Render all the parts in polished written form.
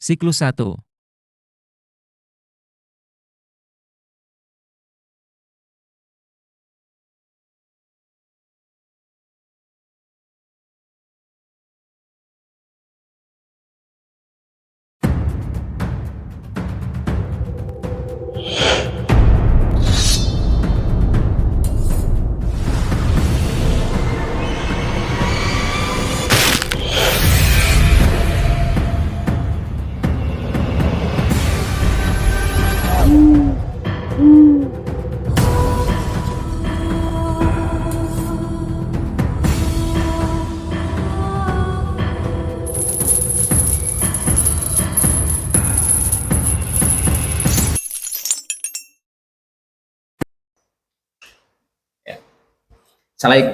Siklus 1.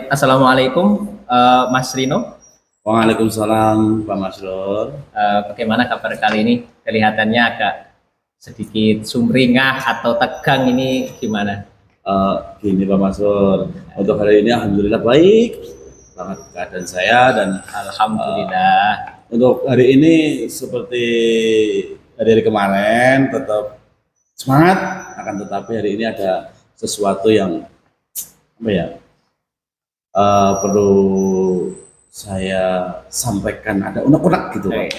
Assalamualaikum Mas Rino. Waalaikumsalam Pak Masrur. Bagaimana kabar kali ini? Kelihatannya agak sedikit sumringah atau tegang, ini gimana? Gini Pak Masrur, untuk hari ini alhamdulillah baik banget keadaan saya, dan Alhamdulillah. untuk hari ini seperti hari kemarin tetap semangat, akan tetapi hari ini ada sesuatu yang perlu saya sampaikan, ada unek-unek gitu Pak.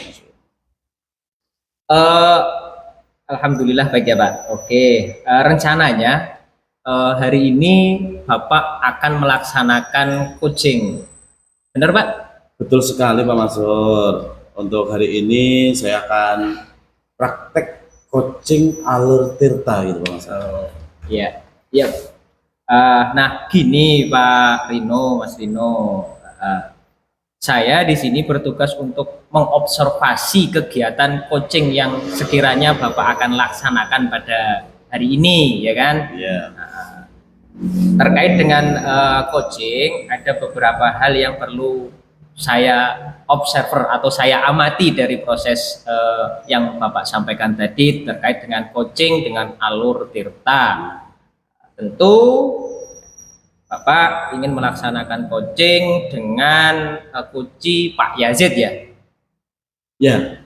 Alhamdulillah baik ya Pak. Oke, rencananya hari ini Bapak akan melaksanakan coaching, benar Pak? Betul sekali Pak Masrur. Untuk hari ini saya akan praktek coaching alur tirta gitu Pak Masrur. Iya, iya. Nah gini Pak Rino, Mas Rino, saya di sini bertugas untuk mengobservasi kegiatan coaching yang sekiranya Bapak akan laksanakan pada hari ini, ya kan? Iya. Terkait dengan coaching, ada beberapa hal yang perlu saya observer atau saya amati dari proses yang Bapak sampaikan tadi terkait dengan coaching dengan alur tirta. Tentu Bapak ingin melaksanakan coaching dengan kunci Pak Yazid ya? Ya.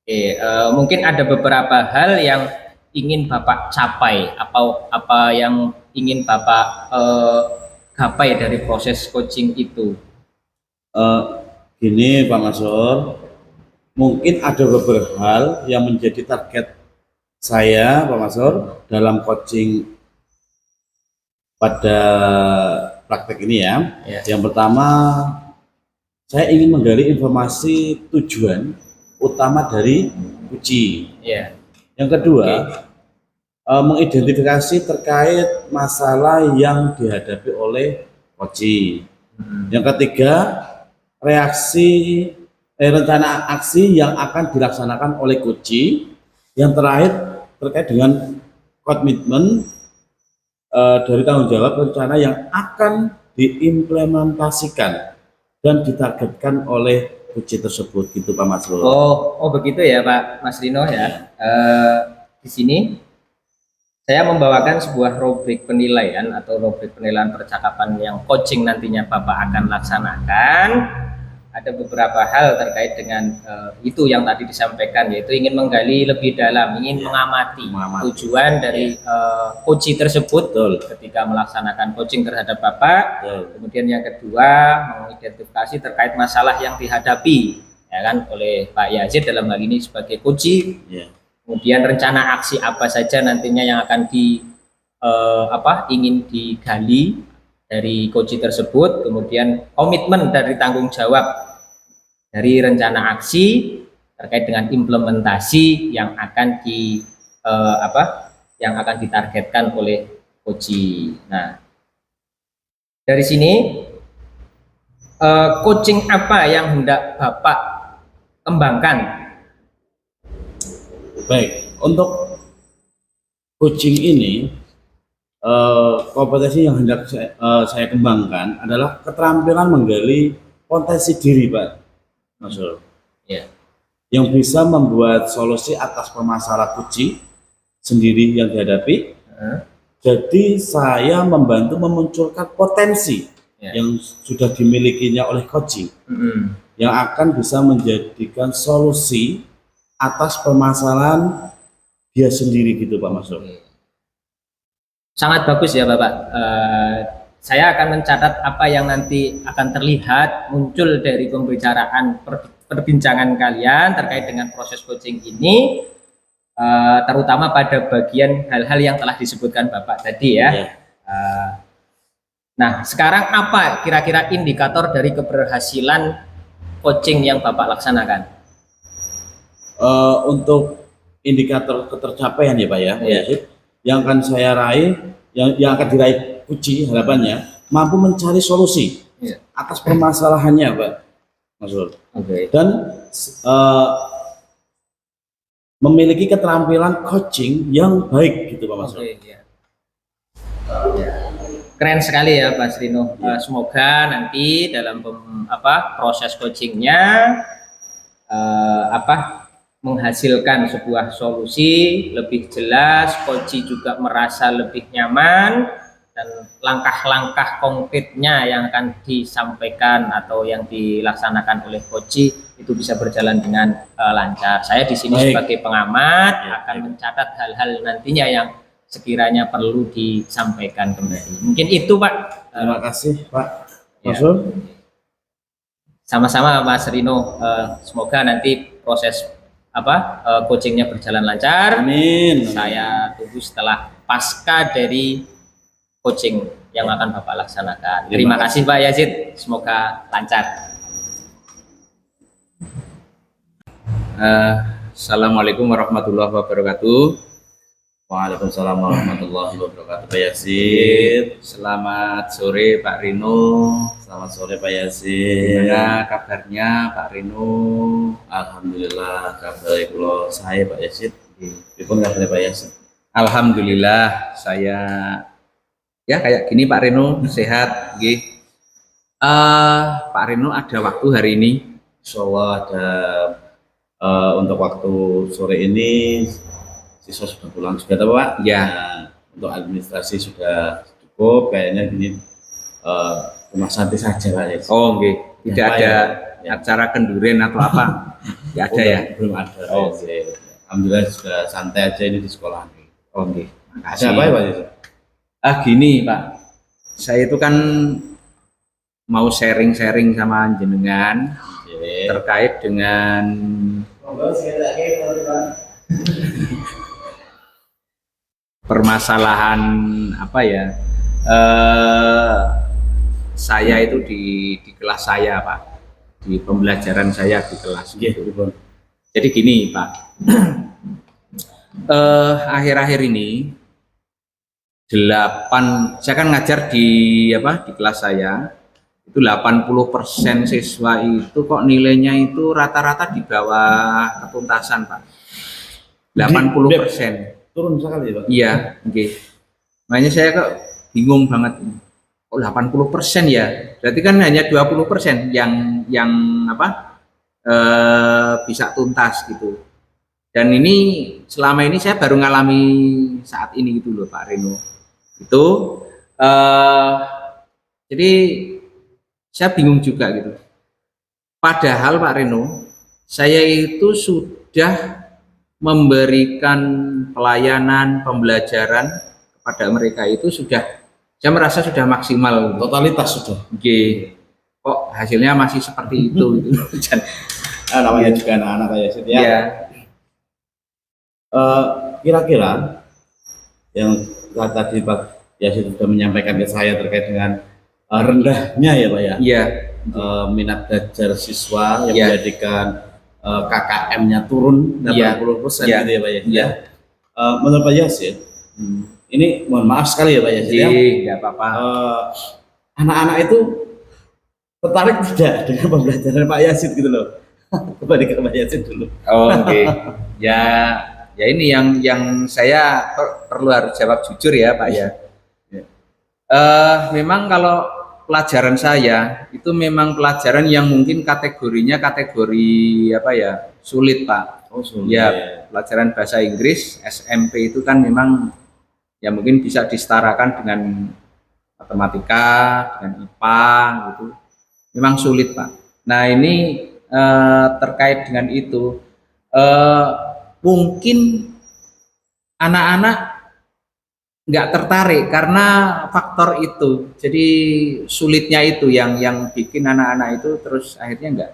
Oke, mungkin ada beberapa hal yang ingin Bapak capai, apa yang ingin Bapak gapai dari proses coaching itu? Gini Pak Masrur, mungkin ada beberapa hal yang menjadi target saya Pak Masrur dalam coaching pada praktek ini ya. Yang pertama, saya ingin menggali informasi tujuan utama dari kunci. Yang kedua, mengidentifikasi terkait masalah yang dihadapi oleh kunci. Yang ketiga, rencana aksi yang akan dilaksanakan oleh kunci. Yang terakhir, terkait dengan komitmen dari tanggung jawab rencana yang akan diimplementasikan dan ditargetkan oleh kunci tersebut, gitu Pak Masrur. Oh begitu ya Pak Mas Rino ya. Di sini saya membawakan sebuah rubrik penilaian atau rubrik penilaian percakapan yang coaching nantinya Bapak akan laksanakan. Ada beberapa hal terkait dengan itu yang tadi disampaikan, yaitu ingin menggali lebih dalam, ingin mengamati tujuan dari coaching tersebut ketika melaksanakan coaching terhadap Bapak. Kemudian yang kedua, mengidentifikasi terkait masalah yang dihadapi ya kan oleh Pak Yazid dalam hal ini sebagai coaching. Kemudian rencana aksi apa saja nantinya yang akan ingin digali dari coaching tersebut. Kemudian komitmen dari tanggung jawab dari rencana aksi terkait dengan implementasi yang akan ditargetkan oleh coaching. Nah, dari sini coaching apa yang hendak Bapak kembangkan? Baik, untuk coaching ini kompetensi yang hendak saya kembangkan adalah keterampilan menggali potensi diri Pak Masrur, yang bisa membuat solusi atas permasalahan kunci sendiri yang dihadapi. Jadi saya membantu memunculkan potensi yang sudah dimilikinya oleh coaching, yang akan bisa menjadikan solusi atas permasalahan dia sendiri gitu Pak Masrur. Sangat bagus ya Bapak. Saya akan mencatat apa yang nanti akan terlihat muncul dari pembicaraan perbincangan kalian terkait dengan proses coaching ini, terutama pada bagian hal-hal yang telah disebutkan Bapak tadi ya. Ya. Nah, sekarang apa kira-kira indikator dari keberhasilan coaching yang Bapak laksanakan? Untuk indikator ketercapaian ya Pak ya, Iya. yang akan saya raih, yang akan diraih Puji harapannya mampu mencari solusi Iya. atas permasalahannya Pak Masrur. Oke. Dan memiliki keterampilan coaching yang baik gitu Pak Masrur. Oke, ya. Ya. Keren sekali ya Mas Rino. Semoga nanti dalam proses coachingnya menghasilkan sebuah solusi lebih jelas, coach juga merasa lebih nyaman, dan langkah-langkah konkretnya yang akan disampaikan atau yang dilaksanakan oleh coach itu bisa berjalan dengan lancar. Saya di sini sebagai pengamat akan mencatat hal-hal nantinya yang sekiranya perlu disampaikan kembali. Mungkin itu Pak. Terima kasih Pak Masrur. Sama-sama Mas Rino. Semoga nanti proses coachingnya berjalan lancar. Amin. Saya tunggu setelah pasca dari coaching yang akan Bapak laksanakan. Terima kasih Pak Yazid. Semoga lancar. Assalamualaikum warahmatullahi wabarakatuh. Waalaikumsalam warahmatullahi wabarakatuh Pak Yazid. Selamat sore Pak Rino. Selamat sore Pak Yazid. Gimana kabarnya Pak Rino? Alhamdulillah kabar kula saya Pak Yazid. Pripun kabar Pak Yazid? Alhamdulillah saya ya kayak gini Pak Rino, sehat nggih. Pak Rino ada waktu hari ini? Insyaallah ada. Untuk waktu sore ini siswa sudah pulang juga Pak. Ya. Untuk administrasi sudah cukup, kayaknya gini cuma santai saja Pak Yazid. Oh nggih, tidak ada ya. acara kenduren atau apa? Tidak ada ya? Belum ada. Oh. Alhamdulillah sudah santai aja ini di sekolah. Oh nggih, Ada apa ya Pak Yazid? Gini Pak, saya itu kan mau sharing-sharing sama jenengan terkait dengan permasalahan saya itu di kelas saya Pak, di pembelajaran saya di kelas gitu. Jadi gini Pak, akhir-akhir ini saya kan ngajar di kelas saya itu 80% siswa itu kok nilainya itu rata-rata di bawah ketuntasan Pak. 80%. Turun sekali Pak. Iya, oke. Makanya saya kok bingung banget. Kok 80% ya? Berarti kan hanya 20% yang bisa tuntas gitu. Dan ini selama ini saya baru ngalami saat ini gitu loh Pak Reno. Itu jadi saya bingung juga gitu. Padahal Pak Reno, saya itu sudah memberikan pelayanan pembelajaran kepada mereka itu saya merasa sudah maksimal. Totalitas sudah. Oke. Kok hasilnya masih seperti itu gitu. Namanya juga anak-anak ya Yazid ya. Iya. Kira-kira yang tadi Pak Yazid sudah menyampaikan ke saya terkait dengan rendahnya ya Pak ya. Iya. Minat belajar siswa yang menjadikan KKM-nya turun 80% gitu ya Pak ya. Iya. Menurut Pak Yazid, ini mohon maaf sekali ya Pak Yazid ya. Nggak apa-apa. Anak-anak itu tertarik tidak dengan pembelajaran Pak Yazid gitu loh. Kembali ke Pak Yazid dulu. Oh, oke. Ya ini yang saya perlu harus jawab jujur ya Pak ya. Memang kalau pelajaran saya itu memang pelajaran yang mungkin kategorinya kategori sulit Pak. Oh, sulit. Ya, pelajaran bahasa Inggris SMP itu kan memang ya mungkin bisa disetarakan dengan matematika, dengan IPA gitu. Memang sulit Pak. Nah ini terkait dengan itu eh, mungkin anak-anak nggak tertarik karena faktor itu. Jadi sulitnya itu yang bikin anak-anak itu terus akhirnya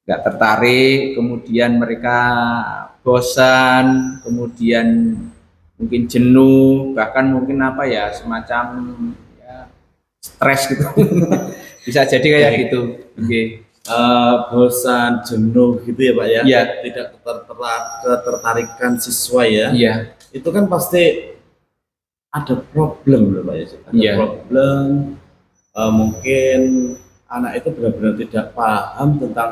nggak tertarik, kemudian mereka bosan, kemudian mungkin jenuh, bahkan mungkin apa ya semacam ya, stres gitu. Bisa jadi kayak Baik. gitu. Oke. Bosan, jenuh gitu ya Pak ya, Iya. tidak ketertarikan siswa ya, Iya, itu kan pasti ada problem loh Pak ya, ada Iya. problem. Mungkin anak itu benar-benar tidak paham tentang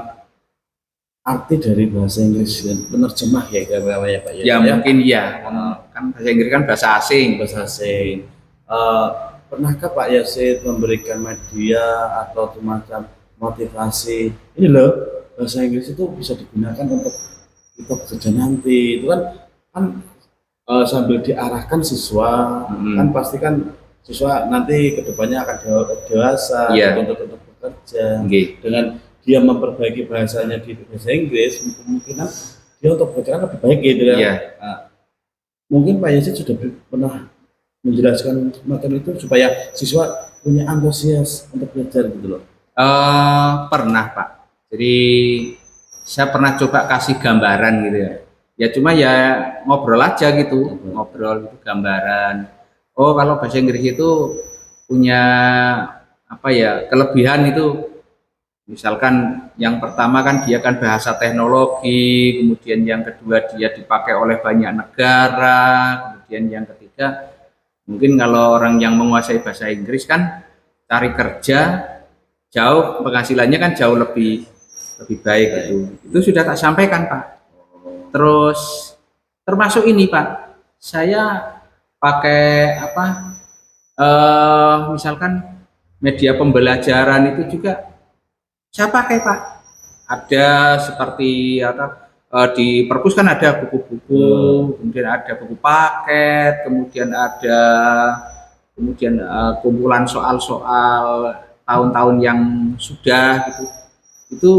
arti dari bahasa Inggris dan penerjemah ya kira-kira ya Pak ya. ya mungkin ya. Kan bahasa Inggris kan bahasa asing. Bahasa asing. Pernahkah Pak Yasid memberikan media atau semacam motivasi ini loh, bahasa Inggris itu bisa digunakan untuk kita bekerja nanti, itu kan sambil diarahkan siswa, kan pasti kan siswa nanti kedepannya akan dewasa, Iya. untuk bekerja. Oke. Dengan dia memperbaiki bahasanya di bahasa Inggris, kemungkinan dia untuk bekerja kan lebih baik gitu ya. Iya. Nah, mungkin Pak Yasid sudah pernah menjelaskan semacam itu supaya siswa punya antusias untuk belajar gitu loh. Pernah Pak. Jadi saya pernah coba kasih gambaran gitu ya. Ya cuma ya ngobrol aja gitu, ngobrol itu gambaran. Oh kalau bahasa Inggris itu punya apa ya kelebihan itu. Misalkan yang pertama kan dia kan bahasa teknologi, kemudian yang kedua dia dipakai oleh banyak negara, kemudian yang ketiga mungkin kalau orang yang menguasai bahasa Inggris kan cari kerja jauh penghasilannya kan jauh lebih baik itu. Itu sudah tak sampaikan Pak. Terus termasuk ini Pak, saya pakai apa? Misalkan media pembelajaran itu juga saya pakai Pak. Ada seperti apa? Di perpus kan ada buku-buku, kemudian ada buku paket, kemudian ada kumpulan soal-soal tahun-tahun yang sudah gitu. Itu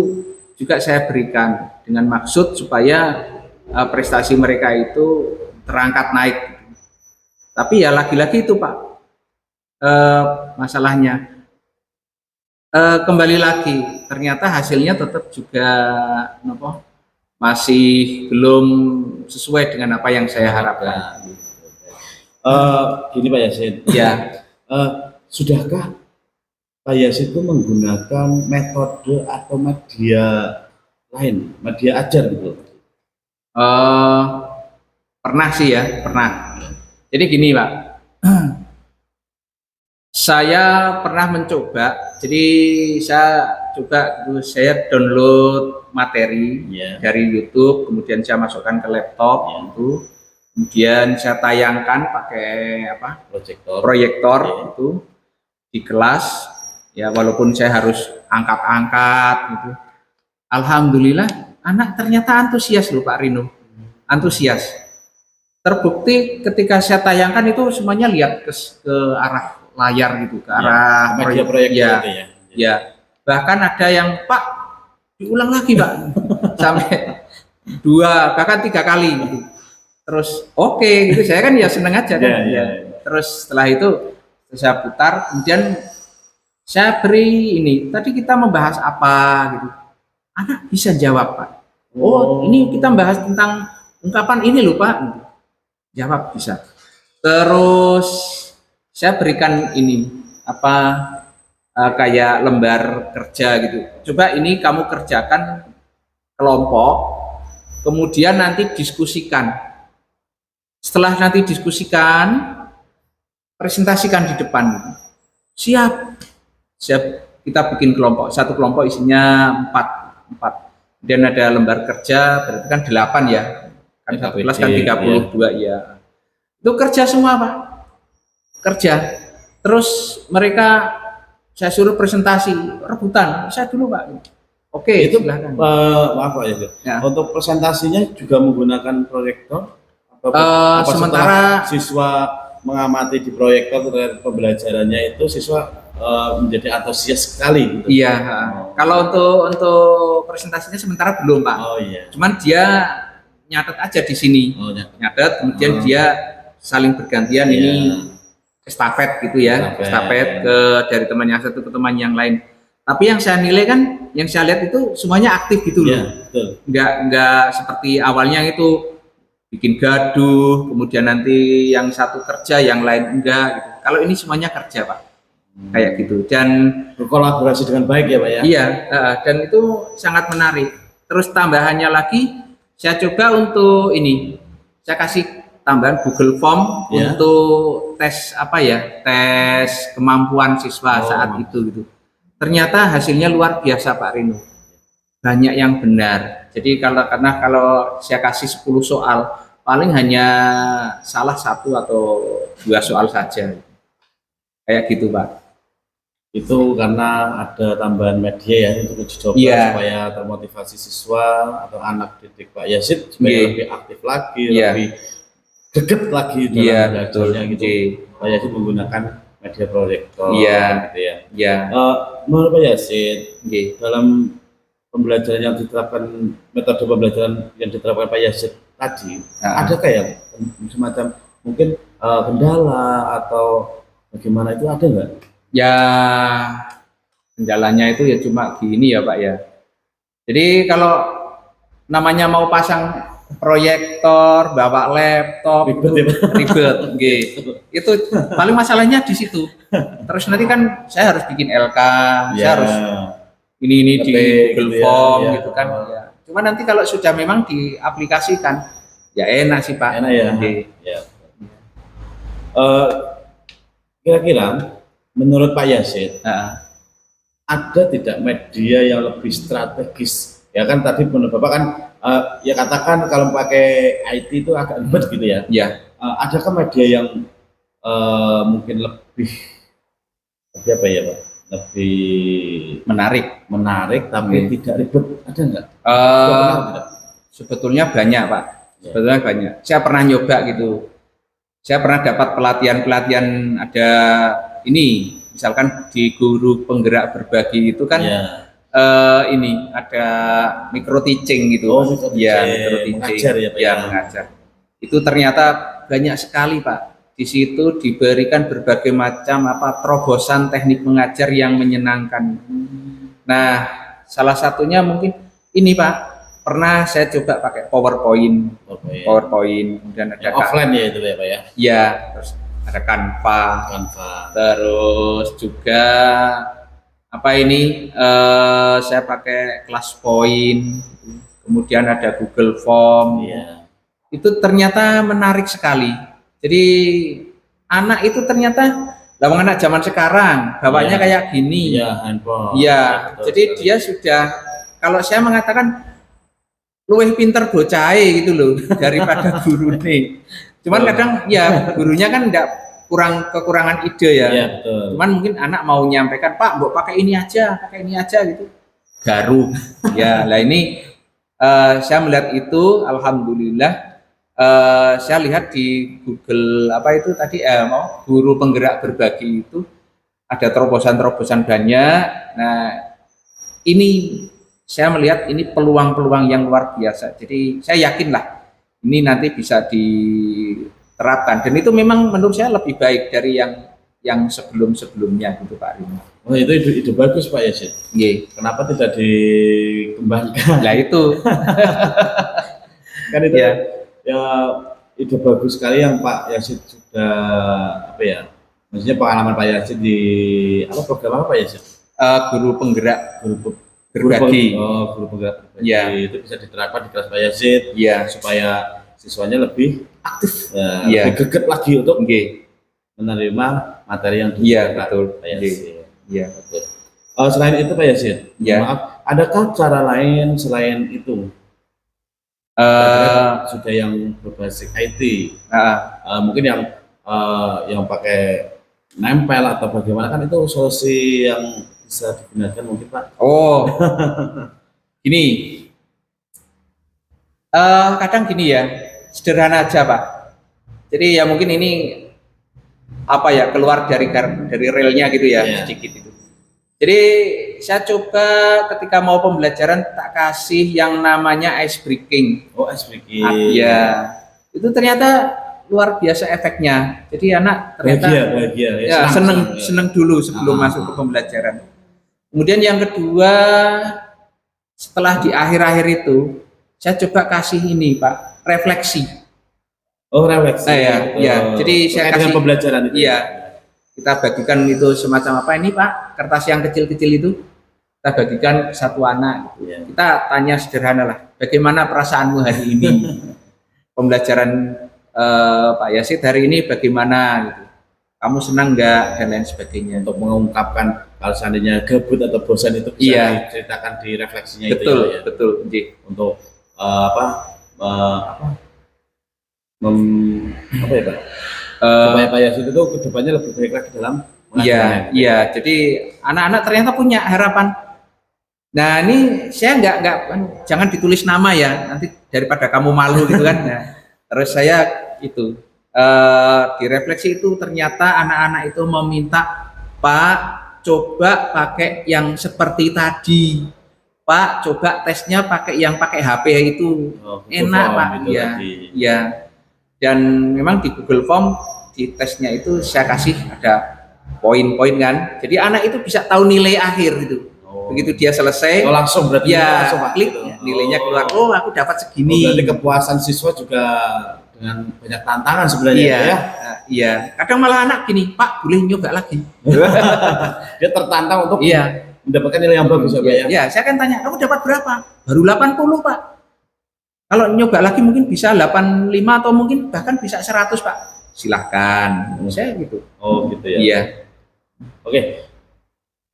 juga saya berikan dengan maksud supaya prestasi mereka itu terangkat naik. Tapi ya lagi-lagi itu Pak, masalahnya kembali lagi ternyata hasilnya tetap juga masih belum sesuai dengan apa yang saya harapkan. Gini Pak Yasin, Ya, sudahkah Pak Yasin itu menggunakan metode atau media lain, media ajar gitu? pernah sih ya, pernah. Jadi gini Pak, saya pernah mencoba. Jadi saya download materi dari YouTube, kemudian saya masukkan ke laptop itu, kemudian saya tayangkan pakai apa? Proyektor itu di kelas. Ya walaupun saya harus angkat-angkat gitu. Alhamdulillah anak ternyata antusias loh Pak Rino, antusias. Terbukti ketika saya tayangkan itu semuanya lihat ke arah layar gitu, ke arah proyek ya, itu ya. ya. Bahkan ada yang Pak diulang lagi Pak sampai 2 bahkan 3 kali gitu. Terus oke, gitu saya kan ya seneng aja kan. Terus setelah itu saya putar, kemudian saya beri ini. Tadi kita membahas apa gitu. Anak bisa jawab Pak. Oh ini kita membahas tentang ungkapan ini loh Pak. Jawab bisa. Terus saya berikan ini apa kayak lembar kerja gitu. Coba ini kamu kerjakan kelompok, kemudian nanti diskusikan. Setelah nanti diskusikan, presentasikan di depan. Siap. Kita bikin kelompok. Satu kelompok isinya 4. Dan ada lembar kerja, berarti kan 8 ya. Kan satu kelas kan 32 ya. Itu kerja semua Pak. Kerja. Terus mereka saya suruh presentasi rebutan. Saya dulu Pak. Oke, itu silahkan. maaf Pak ya. Untuk presentasinya juga menggunakan proyektor atau sementara siswa mengamati di proyektor terkait pembelajarannya itu siswa menjadi antusias sekali gitu. Iya, kalau untuk presentasinya sementara belum Pak. Oh iya. Cuman dia nyatet aja di sini. Oh, ya. Nyatet, kemudian dia saling bergantian Iya. ini estafet gitu ya, estafet ke dari teman yang satu ke teman yang lain. Tapi yang saya nilai kan, yang saya lihat itu semuanya aktif gitu Iya, loh. betul. Nggak seperti awalnya itu bikin gaduh, kemudian nanti yang satu kerja, yang lain enggak gitu. Kalau ini semuanya kerja Pak, kayak gitu. Dan Berkolaborasi dengan baik ya Pak ya. iya, dan itu sangat menarik. Terus tambahannya lagi, saya coba untuk ini, saya kasih tambahan Google Form Ya. untuk tes apa ya, tes kemampuan siswa saat itu gitu. Ternyata hasilnya luar biasa Pak Rino, banyak yang benar. Jadi karena kalau saya kasih 10 soal, paling hanya salah 1 atau 2 soal saja, kayak gitu Pak. Itu karena ada tambahan media ya untuk uji coba Iya. supaya termotivasi siswa atau anak didik Pak Yazid supaya Iya. lebih aktif lagi, Iya. lebih dekat lagi dalam Iya, belajarnya betul. gitu. Iya. Pak Yazid menggunakan media proyektor Iya. gitu ya. Ya, Menurut Pak Yazid, oke. dalam pembelajaran yang diterapkan, metode pembelajaran yang diterapkan Pak Yazid tadi, adakah ya semacam mungkin kendala atau bagaimana itu ada nggak? Ya, kendalanya itu ya cuma gini ya Pak ya. Jadi kalau namanya mau pasang proyektor, bawa laptop, Ribet ya, Pak? ribet, gitu. Itu paling masalahnya di situ. Terus nanti kan saya harus bikin LK, saya harus ini di Ngetik Google gitu ya, Form ya. gitu kan. Ya. Cuma nanti kalau sudah memang diaplikasikan, ya enak sih Pak. Enak ya. Oke. Ya. Kira-kira menurut Pak Yazid ada tidak media yang lebih strategis? Ya kan tadi menurut Bapak kan ya katakan kalau pakai IT itu agak ribet gitu ya. Ya, Adakah media yang mungkin lebih apa ya Pak? Lebih menarik tapi tidak ribet, ada nggak? Benar tidak? sebetulnya banyak Pak. Ya. Sebetulnya banyak. Saya pernah nyoba gitu. Saya pernah dapat pelatihan ada ini, misalkan di guru penggerak berbagi itu kan Ya. ini ada micro teaching gitu. Oh, micro teaching. Ya, micro teaching. Mengajar ya, Pak, Ya, ya? mengajar. Itu ternyata banyak sekali Pak. Di situ diberikan berbagai macam terobosan teknik mengajar yang menyenangkan. Nah, salah satunya mungkin ini Pak. Pernah saya coba pakai PowerPoint, kemudian ada Offline ya itu ya Pak ya. ya, terus ada Canva, terus juga apa ini saya pakai ClassPoint, kemudian ada Google Form. Iya. Itu ternyata menarik sekali. Jadi anak itu ternyata anak zaman sekarang bawanya kayak gini. Iya, handphone. Iya, Betul jadi sekali. dia sudah, kalau saya mengatakan luwih pinter bocahe gitu loh daripada guru nih. Cuman kadang ya gurunya kan enggak kekurangan ide ya. Iya, betul. Cuman mungkin anak mau nyampaikan, Pak, mbok pakai ini aja gitu. Garu. Ya, lah ini saya melihat itu, alhamdulillah saya lihat di Google itu tadi guru penggerak berbagi itu ada terobosan-terobosan banyak. Nah, ini saya melihat ini peluang-peluang yang luar biasa. Jadi saya yakinlah ini nanti bisa diterapkan, dan itu memang menurut saya lebih baik dari yang sebelum-sebelumnya gitu Pak Rino. Oh, itu ide bagus Pak Yazid. Iya. Kenapa tidak dikembangkan? Nah itu Kan itu ya. Ya ide bagus sekali yang Pak Yazid sudah maksudnya pengalaman Pak Yazid di program apa Pak Yazid? Guru penggerak Guru berbagi. Guru penggerak berbagi. Ya. Itu bisa diterapkan di kelas Pak Yazid. Ya. Supaya siswanya lebih aktif, Ya. lebih greget lagi untuk Oke. menerima materi yang Iya, diberikan betul. Pak Yazid. Iya. Betul. Selain itu Pak Yazid, Ya. maaf, adakah cara lain selain itu? Sudah yang berbasis IT, mungkin yang pakai nempel atau bagaimana, kan itu solusi yang bisa digunakan mungkin Pak. Oh, gini, kadang gini ya, sederhana aja Pak. Jadi ya mungkin ini keluar dari relnya gitu ya, Iya. sedikit itu. Jadi saya coba ketika mau pembelajaran tak kasih yang namanya ice breaking. Oh, ice breaking. Ya, itu ternyata luar biasa efeknya. Jadi anak ternyata Bahagia, ya seneng dulu sebelum masuk ke pembelajaran. Kemudian yang kedua, setelah di akhir-akhir itu, saya coba kasih ini Pak, refleksi. Oh, refleksi. Ya. Jadi saya kasih pembelajaran itu. Iya, kita bagikan itu semacam apa ini Pak, kertas yang kecil-kecil itu, kita bagikan satu anak. Iya. Kita tanya sederhana lah, bagaimana perasaanmu hari ini? Pembelajaran Pak Yasid hari ini bagaimana? Gitu. Kamu senang nggak dan lain sebagainya. Untuk mengungkapkan kalau seandainya gabut atau bosan itu bisa diceritakan di refleksinya betul, itu ya. Betul, untuk apa ya Pak? Supaya Pak Yasid itu kedepannya lebih baik lagi dalam Iya. Jadi anak-anak ternyata punya harapan. Nah ini saya nggak jangan ditulis nama ya, nanti daripada kamu malu gitu kan. Nah, terus saya itu di refleksi itu ternyata anak-anak itu meminta, Pak coba pakai yang seperti tadi, Pak coba tesnya pakai yang pakai HP itu, enak Pak. Iya. Dan memang di Google Form di tesnya itu saya kasih ada poin-poin kan, jadi anak itu bisa tahu nilai akhir gitu. Begitu dia selesai, langsung berarti langsung klik gitu. Nilainya keluar. Oh, aku dapat segini. Berarti kepuasan siswa juga dengan banyak tantangan sebenarnya ya. Iya. Kadang malah anak gini, Pak boleh nyoba lagi. Dia tertantang untuk mendapatkan nilai yang bagus ya. Iya, saya kan tanya, kamu dapat berapa? Baru 80 Pak. Kalau nyoba lagi mungkin bisa 85 atau mungkin bahkan bisa 100 Pak. Silahkan. Saya gitu. Oh gitu ya. Iya. Oke.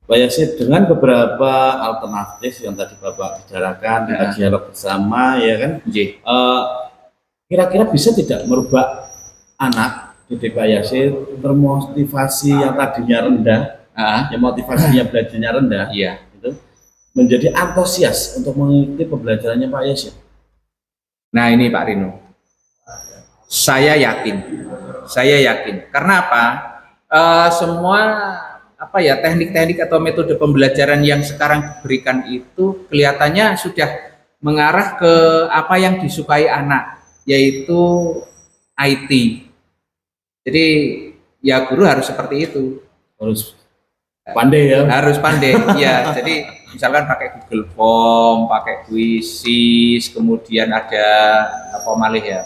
Pak Yasid, dengan beberapa alternatif yang tadi Bapak bicarakan, kita dialog bersama ya kan, kira-kira bisa tidak merubah anak didik Pak Yasid termotivasi yang tadinya rendah, yang motivasinya belajarnya rendah, itu menjadi antusias untuk mengikuti pembelajarannya Pak Yasid? Nah ini Pak Rino, saya yakin, karena apa? Semua teknik-teknik atau metode pembelajaran yang sekarang diberikan itu kelihatannya sudah mengarah ke apa yang disukai anak, yaitu IT. Jadi ya guru harus seperti itu. Harus pandai ya. Harus pandai, ya. Jadi misalkan pakai Google Form, pakai Quizzes, kemudian ada apa malih ya?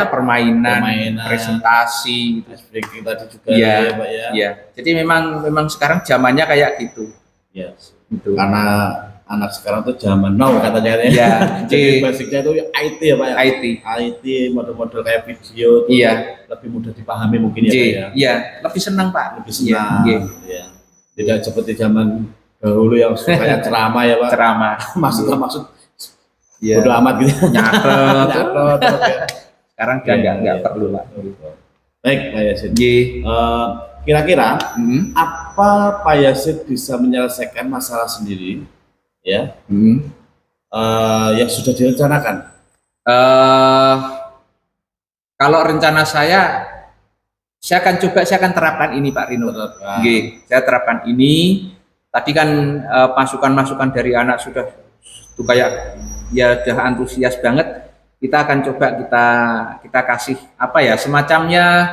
Permainan, presentasi, breaking tadi juga ya, Pak ya. Iya. Jadi memang sekarang zamannya kayak gitu. Ya. Gitu. Karena anak sekarang tuh zaman now katanya ya. Iya. Jadi basicnya itu IT ya Pak ya. IT model-model kayak video tuh lebih mudah dipahami mungkin ya Pak ya. Iya, lebih senang Pak. Lebih senang. Iya. Tidak seperti zaman dahulu yang kayak ceramah ya Pak. Ceramah. Maksud bodo amat gitu. Nyatet. Sekarang nggak perlu Pak. Baik Pak Yasid. Kira-kira apa Pak Yasid bisa menyelesaikan masalah sendiri ya yang sudah direncanakan? Kalau rencana saya akan terapkan ini Pak Rino. Saya terapkan ini. Tadi kan masukan-masukan dari anak sudah tuh kayak ya udah antusias banget. Kita akan coba kita kasih semacamnya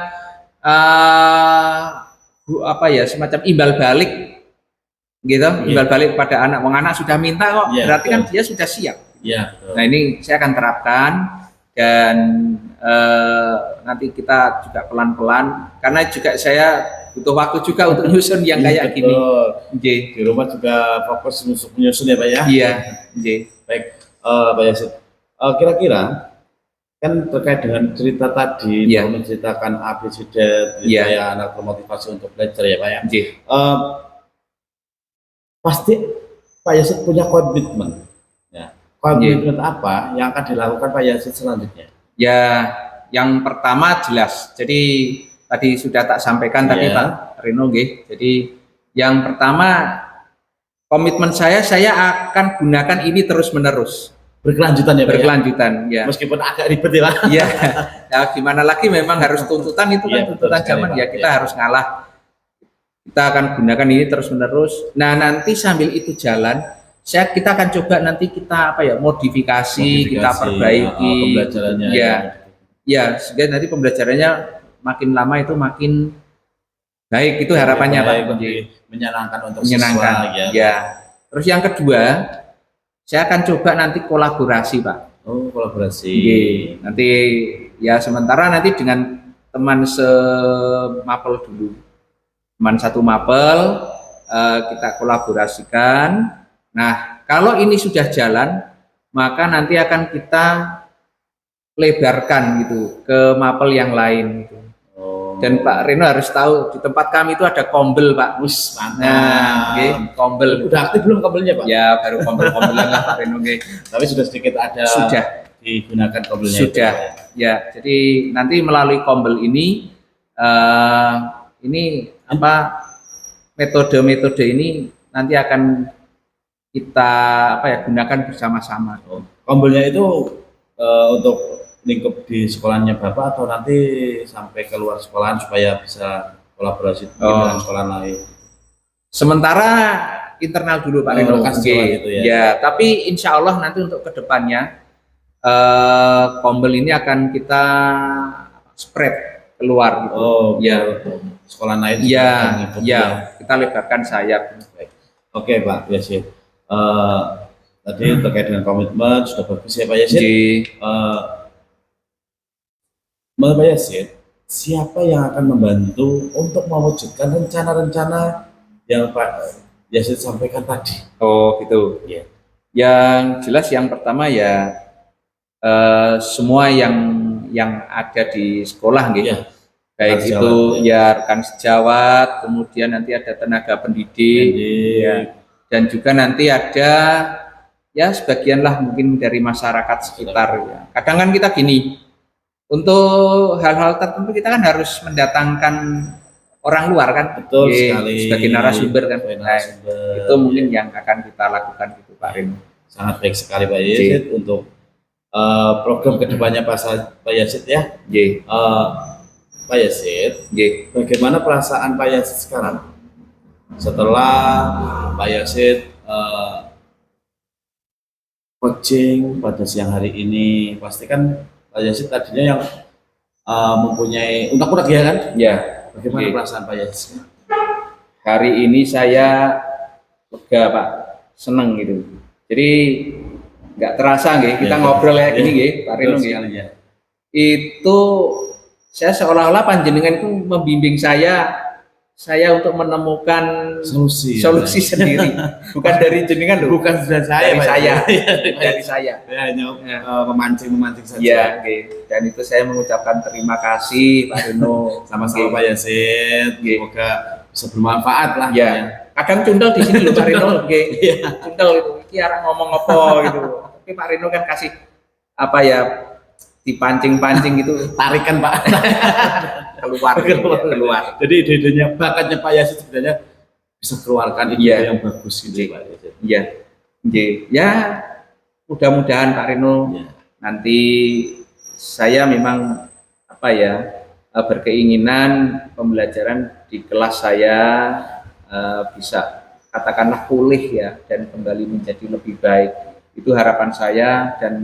semacam imbal balik gitu, imbal balik pada anak. Wong anak sudah minta kok, berarti kan dia sudah siap. Nah ini saya akan terapkan dan nanti kita juga pelan-pelan, karena juga saya butuh waktu juga untuk nyusun yang kayak gini. Di rumah juga fokus menyusun ya Pak ya. Iya. Baik Pak Yasid, kira-kira kan terkait dengan cerita tadi menceritakan ABCD supaya anak termotivasi untuk belajar ya Pak ya. Pasti Pak Yasid punya komitmen. Komitmen apa yang akan dilakukan Pak Yasid selanjutnya? Ya, yang pertama jelas. Jadi tadi sudah tak sampaikan tadi Pak Rino, jadi yang pertama komitmen saya akan gunakan ini terus-menerus. Berkelanjutan ya Pak? Berkelanjutan ya. Meskipun agak ribet ya Pak. Iya. Ya gimana lagi, memang harus tuntutan itu kan tuntutan zaman ya, kita harus ngalah. kita akan gunakan ini terus-menerus. Nah, nanti sambil itu jalan, kita akan coba nanti kita apa ya, modifikasi, kita perbaiki pembelajarannya. Ya, sehingga nanti pembelajarannya makin lama itu makin baik, itu harapannya Pak. Menyenangkan untuk menyenangkan, siswa, ya. Terus yang kedua, saya akan coba nanti kolaborasi Pak. Oh, kolaborasi. Nanti ya sementara nanti dengan teman semapel dulu, teman satu mapel, kita kolaborasikan. Nah, kalau ini sudah jalan, maka nanti akan kita lebarkan gitu ke mapel yang lain gitu. Dan Pak Reno harus tahu di tempat kami itu ada kombel Pak. Mantap. Nah, kombel. Udah aktif belum kombelnya Pak? Ya, baru kombel-kombelan lah Pak Reno. Tapi sudah sedikit ada. Sudah digunakan kombelnya. Sudah. Itu, ya. Jadi nanti melalui kombel ini apa metode-metode ini nanti akan kita apa ya, gunakan bersama-sama. Kombelnya itu untuk lingkup di sekolahnya Bapak atau nanti sampai keluar sekolahan supaya bisa kolaborasi dengan sekolah lain? Sementara internal dulu Pak Reno. Gitu ya, tapi insya Allah nanti untuk kedepannya kombel ini akan kita spread keluar gitu. Ya, sekolah lain. Ya, kita lebarkan sayap. Oke Pak Yasin. Tadi terkait dengan komitmen sudah bagus ya Pak Yasin. Menurut Pak Yasin, siapa yang akan membantu untuk mewujudkan rencana-rencana yang Pak Yasin sampaikan tadi? Oh gitu. Yeah. Yang jelas yang pertama ya semua yang ada di sekolah gitu. Yeah. Baik itu ya rekan sejawat, kemudian nanti ada tenaga pendidik, ya. Dan juga nanti ada ya sebagian lah mungkin dari masyarakat sekitar. Ya. Kadang kan kita gini. Untuk hal-hal tertentu kita kan harus mendatangkan orang luar kan, betul sekali, sebagai narasumber kan. Nah, itu mungkin yang akan kita lakukan gitu Pak Reno. Sangat baik sekali Pak Yasid untuk program kedepannya Pak Yasid ya. Pak Yasid, bagaimana perasaan Pak Yasid sekarang setelah Pak Yasid coaching pada siang hari ini? Pasti kan Pak Yasid tadinya yang mempunyai unek-unek ya kan? Ya. Bagaimana perasaan Pak Yasid? Hari ini saya lega Pak, seneng gitu. Jadi nggak terasa nggih, kita ngobrol kayak gini nggih, Pak Reno nggih. Itu saya seolah-olah panjenengan itu membimbing saya untuk menemukan solusi sendiri, bukan dari jenengan loh, bukan dari saya, dari saya. Ya, hanya memancing saja. Ya, dan itu saya mengucapkan terima kasih Pak Reno, sama-sama Pak Yasid. Semoga bisa bermanfaat lah. Ya, kadang cundel di sini loh Pak Reno, cundel itu, kiara ngomong apa gitu. Tapi Pak Reno kan kasih apa ya, dipancing-pancing gitu, tarikan Pak. keluar. Jadi ide-idenya, bakatnya Pak Yasid sebenarnya bisa keluarkan ide yang bagus gitu Pak Yasid. Ya, mudah-mudahan Pak Reno nanti saya memang apa ya, berkeinginan pembelajaran di kelas saya bisa katakanlah pulih ya, dan kembali menjadi lebih baik. Itu harapan saya, dan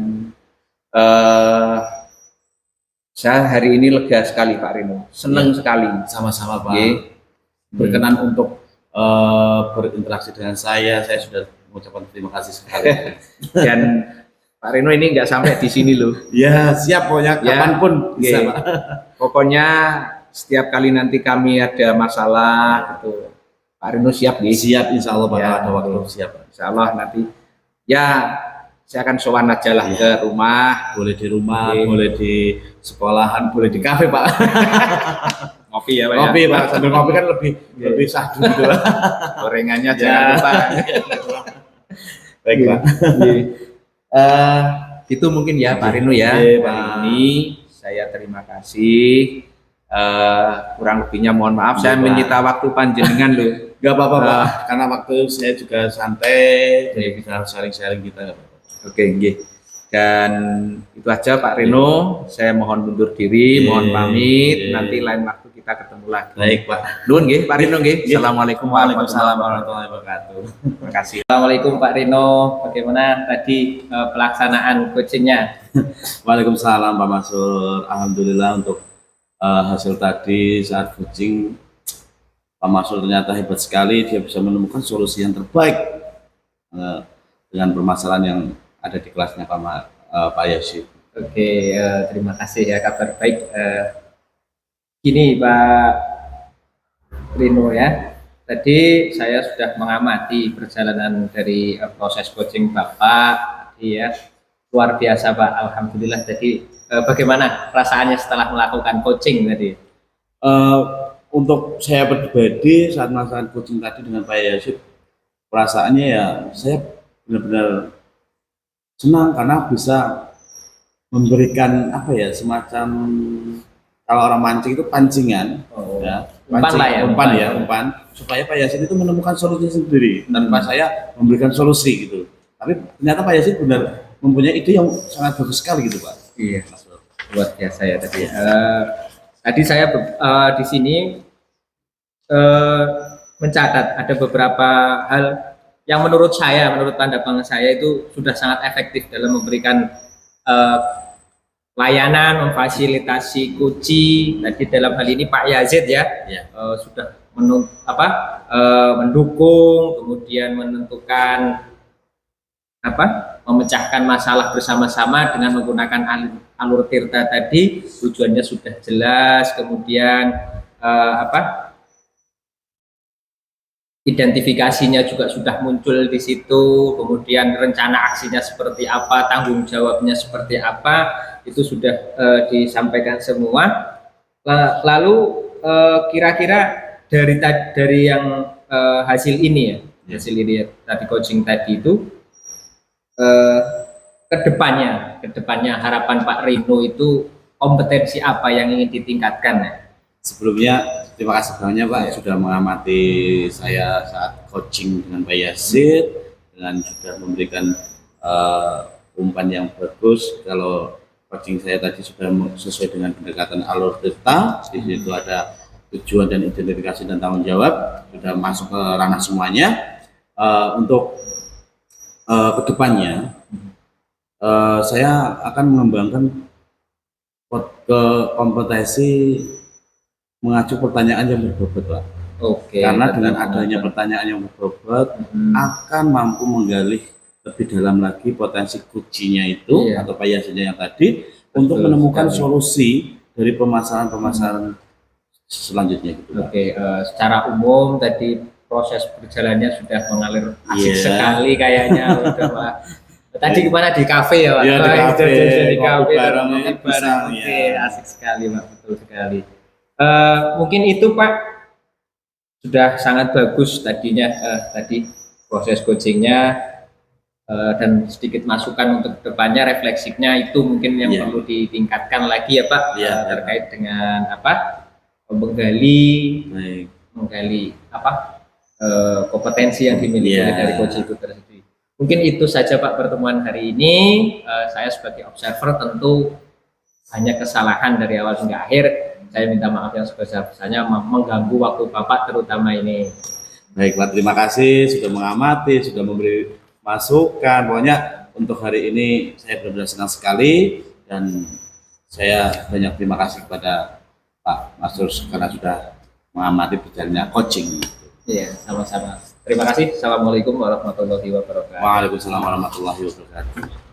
saya hari ini lega sekali Pak Reno, senang sekali. Sama-sama Pak. Berkenan untuk berinteraksi dengan saya sudah mengucapkan terima kasih sekali. Dan Pak Reno ini nggak sampai di sini loh. Ya siap pokoknya kapanpun bisa Pak. Pokoknya setiap kali nanti kami ada masalah gitu, Pak Reno siap nih. Siap insya Allah Pak, ada waktu siap. Insya Allah nanti ya saya akan sowan aja lah ke rumah. Boleh di rumah, boleh di sekolahan, boleh di kafe Pak. Ngopi ya Pak. Ngopi Pak, sambil ngopi kan lebih sahdu gitu. Gorengannya jangan lupa. Baik Pak. Itu mungkin ya Pak Reno ya. Hari ini saya terima kasih. Kurang lebihnya mohon maaf, saya menyita waktu panjenengan loh. Gak apa-apa Pak, karena waktu saya juga santai, jadi kita sharing-sharing kita. Oke, dan itu aja Pak Reno, saya mohon mundur diri, mohon pamit. Nanti lain waktu kita kita ketemu lagi. Baik Pak. Nuhun nggih Pak Rino nggih. Assalamualaikum Waalaikumsalam warahmatullahi wabarakatuh. Terima kasih. Assalamualaikum Pak Rino, bagaimana tadi pelaksanaan coachingnya? Waalaikumsalam Pak Masur. Alhamdulillah untuk hasil tadi saat coaching Pak Masur ternyata hebat sekali, dia bisa menemukan solusi yang terbaik dengan permasalahan yang ada di kelasnya Pak Yasid. Oke, terima kasih ya, kabar baik. Gini Pak Rino ya, tadi saya sudah mengamati perjalanan dari proses coaching Bapak, ya luar biasa Pak, alhamdulillah. Jadi bagaimana perasaannya setelah melakukan coaching tadi? Untuk saya pribadi saat melakukan coaching tadi dengan Pak Yasid, perasaannya ya saya benar-benar senang karena bisa memberikan apa ya, semacam kalau orang mancing itu pancingan, ya, umpan, supaya Pak Yasin itu menemukan solusi sendiri tanpa saya memberikan solusi gitu. Tapi ternyata Pak Yasin benar mempunyai ide yang sangat bagus sekali gitu Pak. Iya, luar biasa ya tadi. Tadi saya di sini mencatat ada beberapa hal yang menurut pandangan saya itu sudah sangat efektif dalam memberikan layanan, memfasilitasi coaching. Tadi dalam hal ini Pak Yazid ya, sudah mendukung, kemudian menentukan memecahkan masalah bersama-sama dengan menggunakan alur tirta tadi. Tujuannya sudah jelas, kemudian identifikasinya juga sudah muncul di situ, kemudian rencana aksinya seperti apa, tanggung jawabnya seperti apa, itu sudah disampaikan semua. Lalu kira-kira dari yang hasil ini ya, hasil ini tadi coaching tadi itu, kedepannya harapan Pak Rino itu kompetensi apa yang ingin ditingkatkan ya? Sebelumnya terima kasih banyak Pak sudah mengamati saya saat coaching dengan Pak Yazid, dengan sudah memberikan umpan yang bagus. Kalau coaching saya tadi sudah sesuai dengan pendekatan alur tirta, di situ ada tujuan dan identifikasi dan tanggung jawab, sudah masuk ke ranah semuanya. Untuk kedepannya saya akan mengembangkan ke kompetensi mengacu pertanyaan yang berbobot Pak. Oke. Karena dengan adanya pertanyaan yang berbobot akan mampu menggali lebih dalam lagi potensi kuncinya itu atau Pak Yasinnya yang tadi untuk menemukan solusi dari permasalahan selanjutnya gitu. Oke, secara umum tadi proses berjalannya sudah mengalir asik sekali kayaknya udah Pak. Tadi gimana di kafe ya Pak? Iya, di kafe bareng. Oke, asik sekali Pak, betul sekali. Mungkin itu Pak sudah sangat bagus tadinya tadi proses coachingnya dan sedikit masukan untuk kedepannya, refleksinya itu mungkin yang perlu ditingkatkan lagi ya Pak, terkait dengan menggali kompetensi yang dimiliki dari coaching itu tersendiri. Mungkin itu saja Pak pertemuan hari ini. Saya sebagai observer tentu banyak kesalahan dari awal hingga akhir. Saya minta maaf yang sebesar-besarnya mengganggu waktu Bapak terutama ini. Baik Pak, terima kasih sudah mengamati, sudah memberi masukan. Pokoknya untuk hari ini saya benar-benar senang sekali dan saya banyak terima kasih kepada Pak Masur karena sudah mengamati berjalannya coaching. Iya, sama-sama. Terima kasih. Assalamualaikum warahmatullahi wabarakatuh. Waalaikumsalam warahmatullahi wabarakatuh.